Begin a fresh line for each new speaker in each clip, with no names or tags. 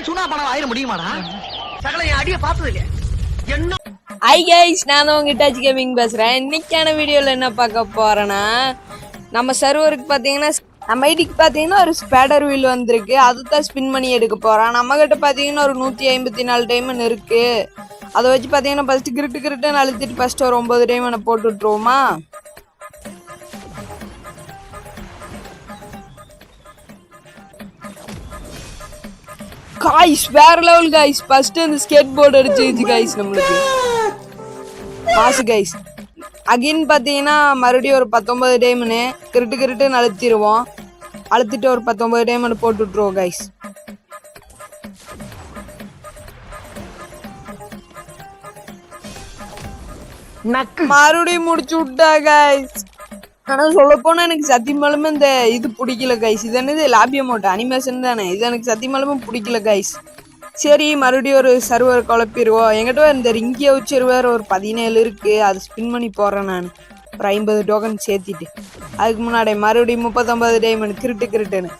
சுனா பணம் ஆயிர முடியுமாடா? சகல என் அடிய பார்த்தது இல்லையா? என்ன
ஹாய் கைஸ், நான் உங்க டச் கேமிங் பேசுகிறேன். இன்னைக்கான வீடியோவில் என்ன பார்க்க போகிறேன்னா, நம்ம சர்வருக்கு பார்த்தீங்கன்னா நம்ம ஐடிக்கு பார்த்தீங்கன்னா ஒரு ஸ்பேடர் வீல் வந்திருக்கு. அதை தான் ஸ்பின் பண்ணி எடுக்க போகிறோம். நம்மக்கிட்ட பார்த்தீங்கன்னா ஒரு 154 டைமண்ட் இருக்குது. அதை வச்சு பார்த்தீங்கன்னா ஃபஸ்ட்டு கிரிட்டுன்னு அழுத்திட்டு ஃபஸ்ட்டு ஒரு 9 டைமண்ட் போட்டு விட்ருவோமா? காய்ஸ் வேற லெவல் காய்ஸ். ஃபர்ஸ்ட் அந்த ஸ்கேட் போர்டு அடிச்சிருச்சு காய்ஸ் நம்மளுக்கு மாசு காய்ஸ். அகைன் பார்த்தீங்கன்னா மறுபடியும் ஒரு 19 டைமண்ட் கிரிட்டுன்னு அழுத்திடுவோம். அழுத்திட்டு ஒரு 19 டைமண்ட் போட்டு விட்ருவோம் காய்ஸ். மறுபடியும் முடிச்சு விட்டா காய்ஸ். ஆனால் சொல்ல போனால் எனக்கு சத்தியமாலுமே இந்த இது பிடிக்கல கைஸ். இது என்னது லாபிய மோட்டோ அனிமேஷன் தானே, இது எனக்கு சத்தியமாலுமே பிடிக்கல கைஸ். சரி மறுபடியும் ஒரு சர்வர் குழப்பிடுவோம். என்கிட்ட இந்த ரிங்கியை வச்சு சர்வர் ஒரு 17 இருக்குது. அது ஸ்பின் பண்ணி போடுறேன் நான் ஒரு 50 டோக்கன் சேர்த்திட்டு. அதுக்கு முன்னாடி மறுபடியும் 39 டைமண்ட் கிரிட்டுன்னு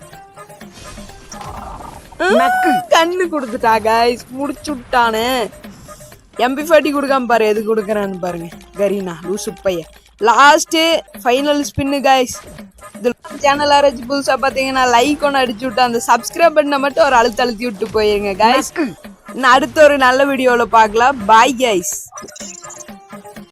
கண்ணு கொடுத்துட்டா கைஸ். முடிச்சு விட்டானு. MP40 கொடுக்காம பாரு எது கொடுக்குறான்னு பாருங்க. கரீனா லூசு பையன். Last final spin guys. இது சேனல் யாராச்சும் புதுசாக பார்த்தீங்கன்னா லைக் ஒன்று அடிச்சு விட்டு அந்த சப்ஸ்கிரைப் பண்ண மட்டும் ஒரு அழுத்தி விட்டு போயிருங்க கைஸ். இன்னும் அடுத்த ஒரு நல்ல வீடியோவில் பார்க்கலாம். Bye guys.